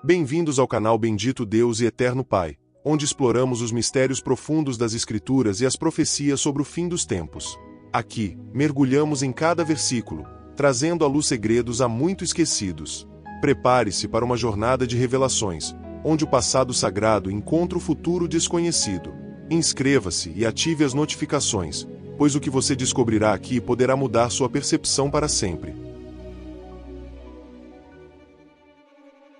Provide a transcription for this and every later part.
Bem-vindos ao canal Bendito Deus e Eterno Pai, onde exploramos os mistérios profundos das Escrituras e as profecias sobre o fim dos tempos. Aqui, mergulhamos em cada versículo, trazendo à luz segredos há muito esquecidos. Prepare-se para uma jornada de revelações, onde o passado sagrado encontra o futuro desconhecido. Inscreva-se e ative as notificações, pois o que você descobrirá aqui poderá mudar sua percepção para sempre.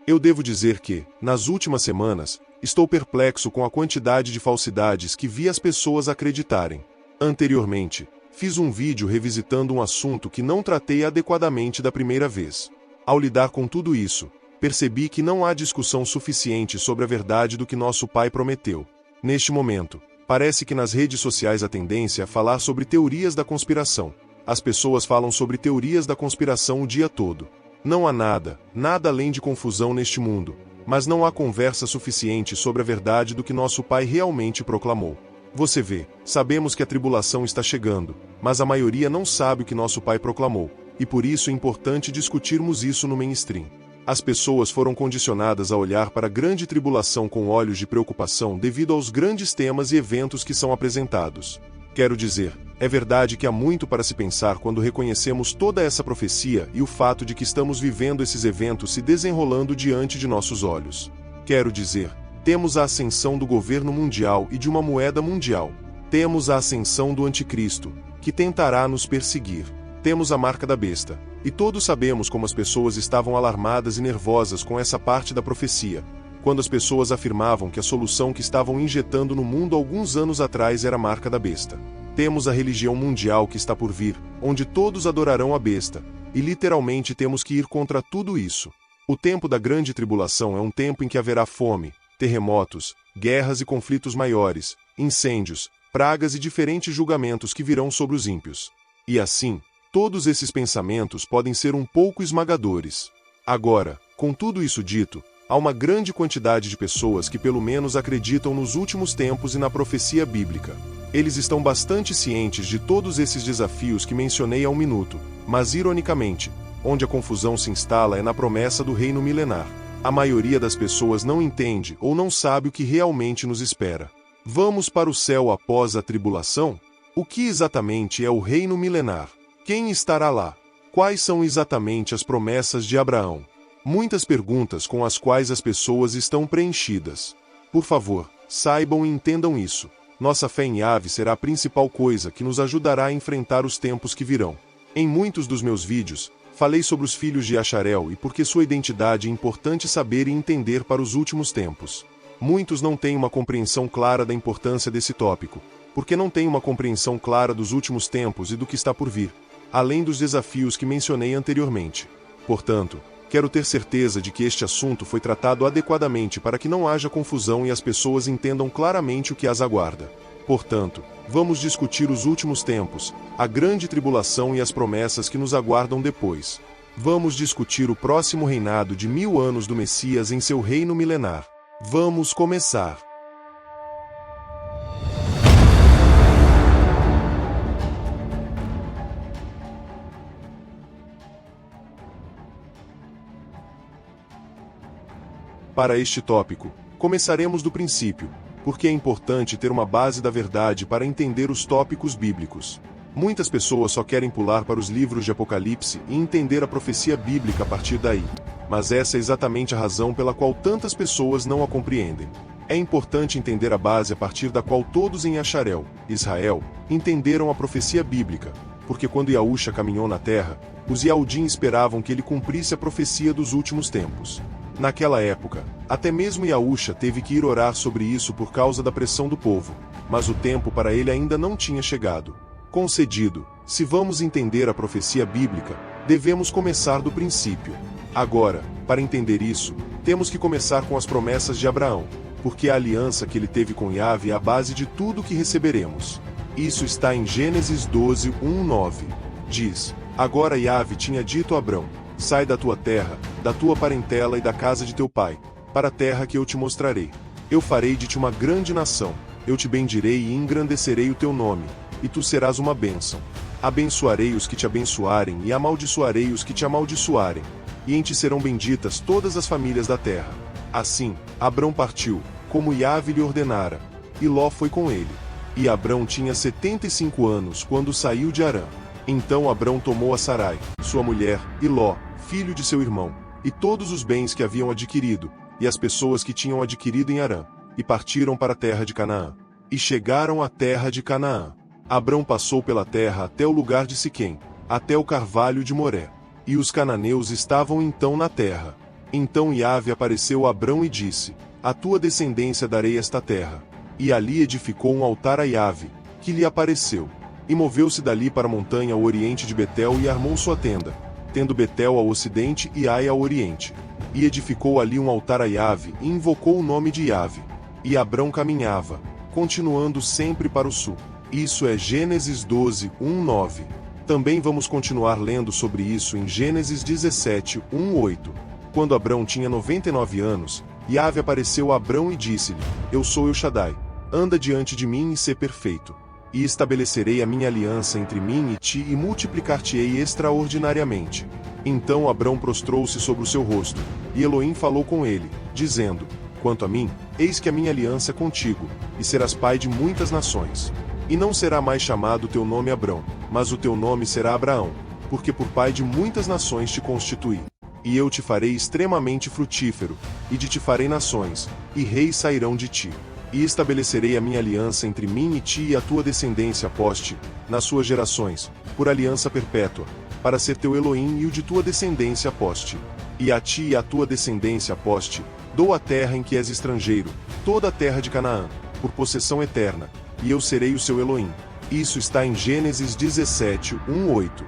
Eu devo dizer que, nas últimas semanas, estou perplexo com a quantidade de falsidades que vi as pessoas acreditarem. Anteriormente, fiz um vídeo revisitando um assunto que não tratei adequadamente da primeira vez. Ao lidar com tudo isso, percebi que não há discussão suficiente sobre a verdade do que nosso Pai prometeu. Neste momento, parece que nas redes sociais a tendência é falar sobre teorias da conspiração. As pessoas falam sobre teorias da conspiração o dia todo. Não há nada além de confusão neste mundo, mas não há conversa suficiente sobre a verdade do que nosso Pai realmente proclamou. Você vê, sabemos que a tribulação está chegando, mas a maioria não sabe o que nosso Pai proclamou, e por isso é importante discutirmos isso no mainstream. As pessoas foram condicionadas a olhar para a grande tribulação com olhos de preocupação devido aos grandes temas e eventos que são apresentados. Quero dizer, é verdade que há muito para se pensar quando reconhecemos toda essa profecia e o fato de que estamos vivendo esses eventos se desenrolando diante de nossos olhos. Quero dizer, temos a ascensão do governo mundial e de uma moeda mundial. Temos a ascensão do anticristo, que tentará nos perseguir. Temos a marca da besta, e todos sabemos como as pessoas estavam alarmadas e nervosas com essa parte da profecia, quando as pessoas afirmavam que a solução que estavam injetando no mundo alguns anos atrás era a marca da besta. Temos a religião mundial que está por vir, onde todos adorarão a besta, e literalmente temos que ir contra tudo isso. O tempo da grande tribulação é um tempo em que haverá fome, terremotos, guerras e conflitos maiores, incêndios, pragas e diferentes julgamentos que virão sobre os ímpios. E assim, todos esses pensamentos podem ser um pouco esmagadores. Agora, com tudo isso dito, há uma grande quantidade de pessoas que pelo menos acreditam nos últimos tempos e na profecia bíblica. Eles estão bastante cientes de todos esses desafios que mencionei há um minuto, mas ironicamente, onde a confusão se instala é na promessa do reino milenar. A maioria das pessoas não entende ou não sabe o que realmente nos espera. Vamos para o céu após a tribulação? O que exatamente é o reino milenar? Quem estará lá? Quais são exatamente as promessas de Abraão? Muitas perguntas com as quais as pessoas estão preenchidas. Por favor, saibam e entendam isso. Nossa fé em Yahvé será a principal coisa que nos ajudará a enfrentar os tempos que virão. Em muitos dos meus vídeos, falei sobre os filhos de Acharel e por que sua identidade é importante saber e entender para os últimos tempos. Muitos não têm uma compreensão clara da importância desse tópico, porque não têm uma compreensão clara dos últimos tempos e do que está por vir, além dos desafios que mencionei anteriormente. Portanto, quero ter certeza de que este assunto foi tratado adequadamente para que não haja confusão e as pessoas entendam claramente o que as aguarda. Portanto, vamos discutir os últimos tempos, a grande tribulação e as promessas que nos aguardam depois. Vamos discutir o próximo reinado de 1000 anos do Messias em seu reino milenar. Vamos começar! Para este tópico, começaremos do princípio, porque é importante ter uma base da verdade para entender os tópicos bíblicos. Muitas pessoas só querem pular para os livros de Apocalipse e entender a profecia bíblica a partir daí, mas essa é exatamente a razão pela qual tantas pessoas não a compreendem. É importante entender a base a partir da qual todos em Acharel, Israel, entenderam a profecia bíblica, porque quando Yahusha caminhou na terra, os Yahudim esperavam que ele cumprisse a profecia dos últimos tempos. Naquela época, até mesmo Yahusha teve que ir orar sobre isso por causa da pressão do povo, mas o tempo para ele ainda não tinha chegado. Concedido, se vamos entender a profecia bíblica, devemos começar do princípio. Agora, para entender isso, temos que começar com as promessas de Abraão, porque a aliança que ele teve com Yahvé é a base de tudo o que receberemos. Isso está em Gênesis 12, 1-9. Diz: Agora Yahvé tinha dito a Abrão: Sai da tua terra, da tua parentela e da casa de teu pai, para a terra que eu te mostrarei. Eu farei de ti uma grande nação, eu te bendirei e engrandecerei o teu nome, e tu serás uma bênção. Abençoarei os que te abençoarem e amaldiçoarei os que te amaldiçoarem, e em ti serão benditas todas as famílias da terra. Assim, Abrão partiu, como Iave lhe ordenara, e Ló foi com ele. E Abrão tinha 75 anos quando saiu de Harã. Então Abrão tomou a Sarai, sua mulher, e Ló, filho de seu irmão, e todos os bens que haviam adquirido, e as pessoas que tinham adquirido em Harã, e partiram para a terra de Canaã. E chegaram à terra de Canaã. Abrão passou pela terra até o lugar de Siquém, até o carvalho de Moré. E os cananeus estavam então na terra. Então Iave apareceu a Abrão e disse: A tua descendência darei esta terra. E ali edificou um altar a Iave, que lhe apareceu. E moveu-se dali para a montanha ao oriente de Betel e armou sua tenda, tendo Betel ao ocidente e Ai ao oriente. E edificou ali um altar a Iave e invocou o nome de Iave. E Abrão caminhava, continuando sempre para o sul. Isso é Gênesis 12, 1-9. Também vamos continuar lendo sobre isso em Gênesis 17, 1-8. Quando Abrão tinha 99 anos, Iave apareceu a Abrão e disse-lhe: Eu sou El Shaddai, anda diante de mim e sê perfeito. E estabelecerei a minha aliança entre mim e ti e multiplicar-te-ei extraordinariamente. Então Abrão prostrou-se sobre o seu rosto, e Elohim falou com ele, dizendo: Quanto a mim, eis que a minha aliança é contigo, e serás pai de muitas nações. E não será mais chamado teu nome Abrão, mas o teu nome será Abraão, porque por pai de muitas nações te constituí. E eu te farei extremamente frutífero, e de ti farei nações, e reis sairão de ti. E estabelecerei a minha aliança entre mim e ti e a tua descendência após ti, nas suas gerações, por aliança perpétua, para ser teu Elohim e o de tua descendência após ti. E a ti e a tua descendência após ti, dou a terra em que és estrangeiro, toda a terra de Canaã, por possessão eterna, e eu serei o seu Elohim. Isso está em Gênesis 17, 1-8.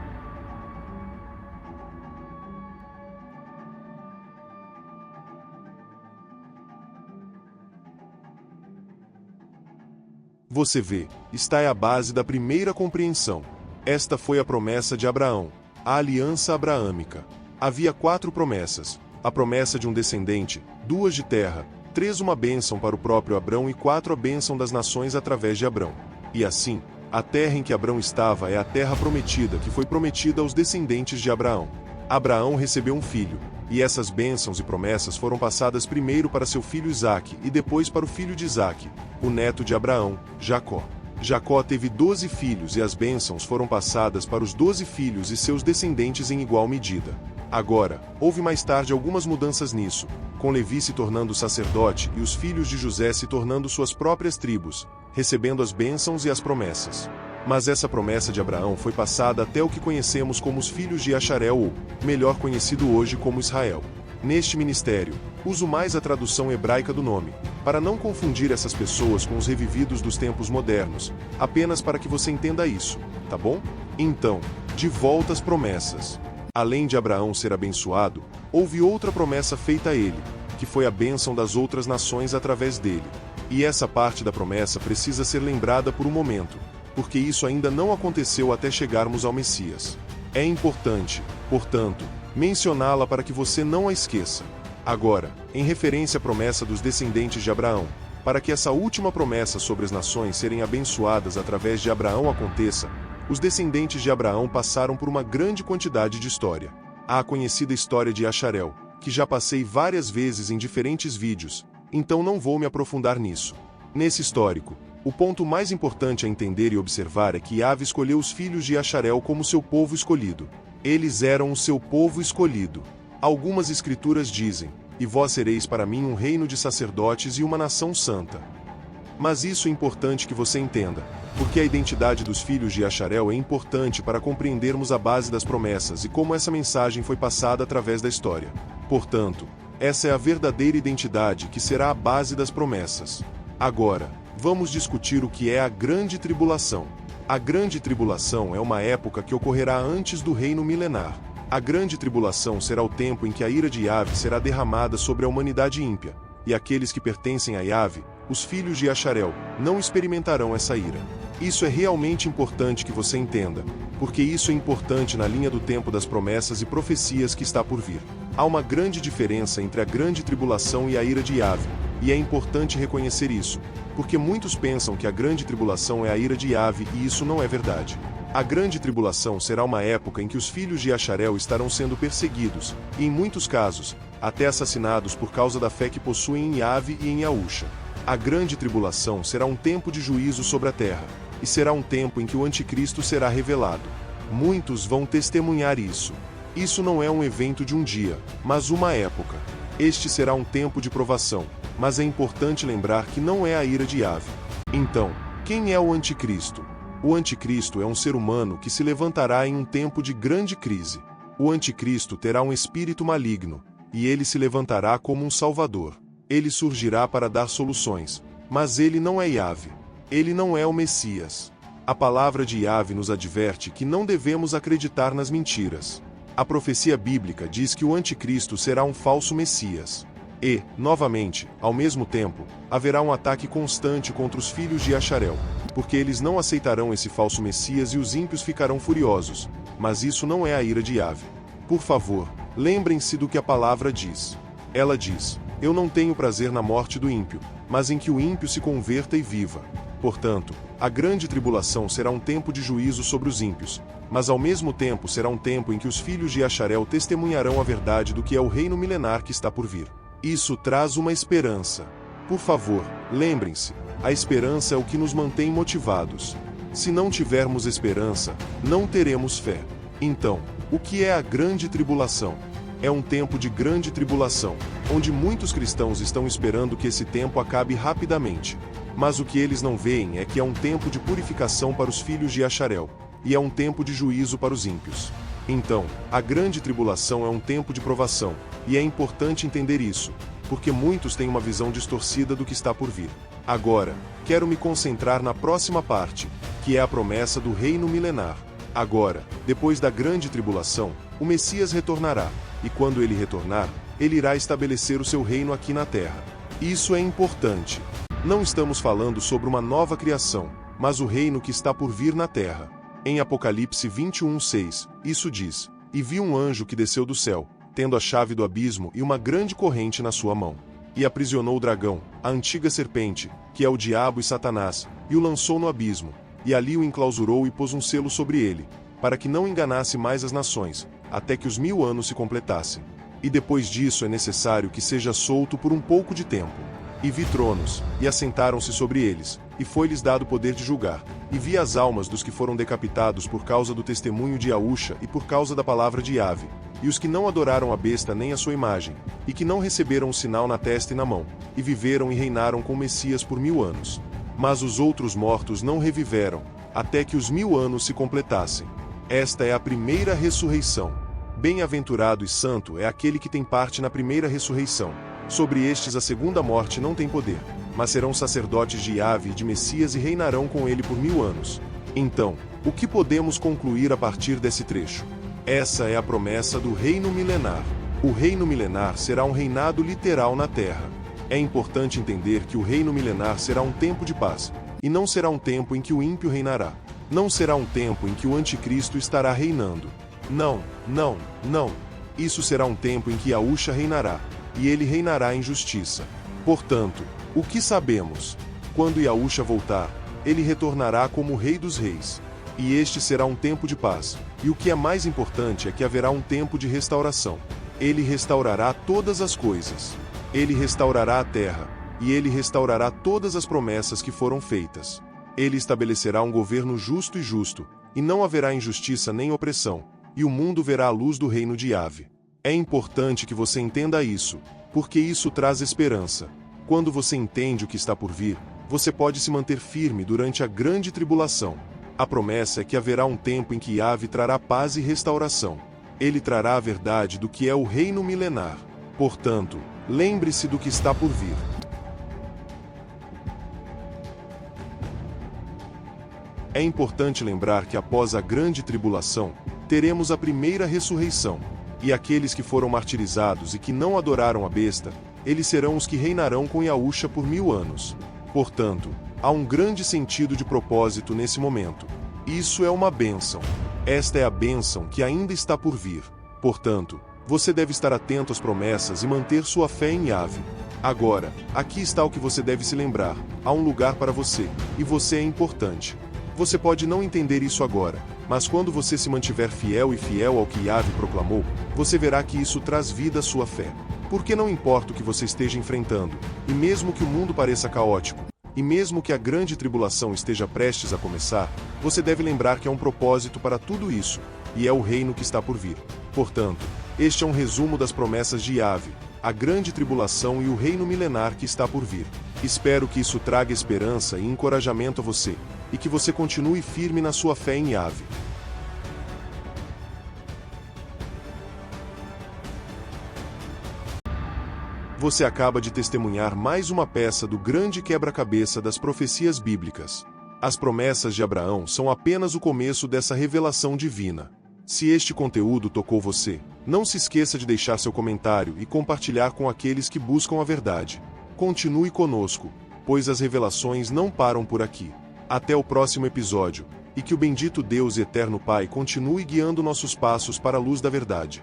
Você vê, está é a base da primeira compreensão. Esta foi a promessa de Abraão, a aliança abraâmica. Havia 4 promessas: a promessa de um descendente, 2 de terra, 3 uma bênção para o próprio Abrão e 4 a bênção das nações através de Abrão. E assim, a terra em que Abrão estava é a terra prometida que foi prometida aos descendentes de Abraão. Abraão recebeu um filho, e essas bênçãos e promessas foram passadas primeiro para seu filho Isaque e depois para o filho de Isaque, o neto de Abraão, Jacó. Jacó teve 12 filhos e as bênçãos foram passadas para os 12 filhos e seus descendentes em igual medida. Agora, houve mais tarde algumas mudanças nisso, com Levi se tornando sacerdote e os filhos de José se tornando suas próprias tribos, recebendo as bênçãos e as promessas. Mas essa promessa de Abraão foi passada até o que conhecemos como os filhos de Acharel ou, melhor conhecido hoje como Israel. Neste ministério, uso mais a tradução hebraica do nome, para não confundir essas pessoas com os revividos dos tempos modernos, apenas para que você entenda isso, tá bom? Então, de volta às promessas. Além de Abraão ser abençoado, houve outra promessa feita a ele, que foi a bênção das outras nações através dele. E essa parte da promessa precisa ser lembrada por um momento, porque isso ainda não aconteceu até chegarmos ao Messias. É importante, portanto, mencioná-la para que você não a esqueça. Agora, em referência à promessa dos descendentes de Abraão, para que essa última promessa sobre as nações serem abençoadas através de Abraão aconteça, os descendentes de Abraão passaram por uma grande quantidade de história. Há a conhecida história de Acharel, que já passei várias vezes em diferentes vídeos, então não vou me aprofundar nisso. Nesse histórico, o ponto mais importante a entender e observar é que Iave escolheu os filhos de Acharel como seu povo escolhido. Eles eram o seu povo escolhido. Algumas escrituras dizem: E vós sereis para mim um reino de sacerdotes e uma nação santa. Mas isso é importante que você entenda, porque a identidade dos filhos de Acharel é importante para compreendermos a base das promessas e como essa mensagem foi passada através da história. Portanto, essa é a verdadeira identidade que será a base das promessas. Agora, vamos discutir o que é a Grande Tribulação. A Grande Tribulação é uma época que ocorrerá antes do reino milenar. A Grande Tribulação será o tempo em que a ira de Iave será derramada sobre a humanidade ímpia, e aqueles que pertencem a Iave, os filhos de Acharel, não experimentarão essa ira. Isso é realmente importante que você entenda, porque isso é importante na linha do tempo das promessas e profecias que está por vir. Há uma grande diferença entre a Grande Tribulação e a ira de Iave, e é importante reconhecer isso, porque muitos pensam que a Grande Tribulação é a ira de Iave e isso não é verdade. A Grande Tribulação será uma época em que os filhos de Acharel estarão sendo perseguidos, e em muitos casos, até assassinados por causa da fé que possuem em Yahvé e em Yahusha. A grande tribulação será um tempo de juízo sobre a terra, e será um tempo em que o anticristo será revelado. Muitos vão testemunhar isso. Isso não é um evento de um dia, mas uma época. Este será um tempo de provação, mas é importante lembrar que não é a ira de Yahvé. Então, quem é o anticristo? O anticristo é um ser humano que se levantará em um tempo de grande crise. O anticristo terá um espírito maligno, e ele se levantará como um salvador. Ele surgirá para dar soluções, mas ele não é Yahvé. Ele não é o Messias. A palavra de Yahvé nos adverte que não devemos acreditar nas mentiras. A profecia bíblica diz que o anticristo será um falso Messias. E, novamente, ao mesmo tempo, haverá um ataque constante contra os filhos de Acharel, porque eles não aceitarão esse falso Messias e os ímpios ficarão furiosos. Mas isso não é a ira de Yahvé. Por favor, lembrem-se do que a palavra diz. Ela diz: eu não tenho prazer na morte do ímpio, mas em que o ímpio se converta e viva. Portanto, a grande tribulação será um tempo de juízo sobre os ímpios, mas ao mesmo tempo será um tempo em que os filhos de Acharel testemunharão a verdade do que é o reino milenar que está por vir. Isso traz uma esperança. Por favor, lembrem-se, a esperança é o que nos mantém motivados. Se não tivermos esperança, não teremos fé. Então, o que é a grande tribulação? É um tempo de grande tribulação, onde muitos cristãos estão esperando que esse tempo acabe rapidamente. Mas o que eles não veem é que é um tempo de purificação para os filhos de Acharel, e é um tempo de juízo para os ímpios. Então, a grande tribulação é um tempo de provação, e é importante entender isso, porque muitos têm uma visão distorcida do que está por vir. Agora, quero me concentrar na próxima parte, que é a promessa do reino milenar. Agora, depois da grande tribulação, o Messias retornará, e quando ele retornar, ele irá estabelecer o seu reino aqui na terra. Isso é importante. Não estamos falando sobre uma nova criação, mas o reino que está por vir na terra. Em Apocalipse 21:6, isso diz: e vi um anjo que desceu do céu, tendo a chave do abismo e uma grande corrente na sua mão. E aprisionou o dragão, a antiga serpente, que é o diabo e Satanás, e o lançou no abismo, e ali o enclausurou e pôs um selo sobre ele, para que não enganasse mais as nações, até que os 1000 anos se completassem. E depois disso é necessário que seja solto por um pouco de tempo. E vi tronos, e assentaram-se sobre eles, e foi-lhes dado poder de julgar. E vi as almas dos que foram decapitados por causa do testemunho de Yahusha e por causa da palavra de Yahvé, e os que não adoraram a besta nem a sua imagem, e que não receberam o sinal na testa e na mão, e viveram e reinaram com o Messias por 1000 anos. Mas os outros mortos não reviveram, até que os 1000 anos se completassem. Esta é a primeira ressurreição. Bem-aventurado e santo é aquele que tem parte na primeira ressurreição. Sobre estes a segunda morte não tem poder, mas serão sacerdotes de Yahvé e de Messias e reinarão com ele por 1000 anos. Então, o que podemos concluir a partir desse trecho? Essa é a promessa do reino milenar. O reino milenar será um reinado literal na terra. É importante entender que o reino milenar será um tempo de paz, e não será um tempo em que o ímpio reinará. Não será um tempo em que o anticristo estará reinando. Não, não, não. Isso será um tempo em que Yahusha reinará, e ele reinará em justiça. Portanto, o que sabemos? Quando Yahusha voltar, ele retornará como o Rei dos Reis. E este será um tempo de paz, e o que é mais importante é que haverá um tempo de restauração. Ele restaurará todas as coisas. Ele restaurará a terra, e ele restaurará todas as promessas que foram feitas. Ele estabelecerá um governo justo, e não haverá injustiça nem opressão, e o mundo verá a luz do reino de Yahvé. É importante que você entenda isso, porque isso traz esperança. Quando você entende o que está por vir, você pode se manter firme durante a grande tribulação. A promessa é que haverá um tempo em que Yahvé trará paz e restauração. Ele trará a verdade do que é o reino milenar. Portanto, lembre-se do que está por vir. É importante lembrar que após a grande tribulação, teremos a primeira ressurreição. E aqueles que foram martirizados e que não adoraram a besta, eles serão os que reinarão com Yahusha por 1000 anos. Portanto, há um grande sentido de propósito nesse momento. Isso é uma bênção. Esta é a bênção que ainda está por vir. Portanto, você deve estar atento às promessas e manter sua fé em Yahvé. Agora, aqui está o que você deve se lembrar. Há um lugar para você, e você é importante. Você pode não entender isso agora, mas quando você se mantiver fiel ao que Yahvé proclamou, você verá que isso traz vida à sua fé. Porque não importa o que você esteja enfrentando, e mesmo que o mundo pareça caótico, e mesmo que a grande tribulação esteja prestes a começar, você deve lembrar que há um propósito para tudo isso, e é o reino que está por vir. Portanto, este é um resumo das promessas de Yahvé, a grande tribulação e o reino milenar que está por vir. Espero que isso traga esperança e encorajamento a você, e que você continue firme na sua fé em Yahvé. Você acaba de testemunhar mais uma peça do grande quebra-cabeça das profecias bíblicas. As promessas de Abraão são apenas o começo dessa revelação divina. Se este conteúdo tocou você, não se esqueça de deixar seu comentário e compartilhar com aqueles que buscam a verdade. Continue conosco, pois as revelações não param por aqui. Até o próximo episódio, e que o bendito Deus e Eterno Pai continue guiando nossos passos para a luz da verdade.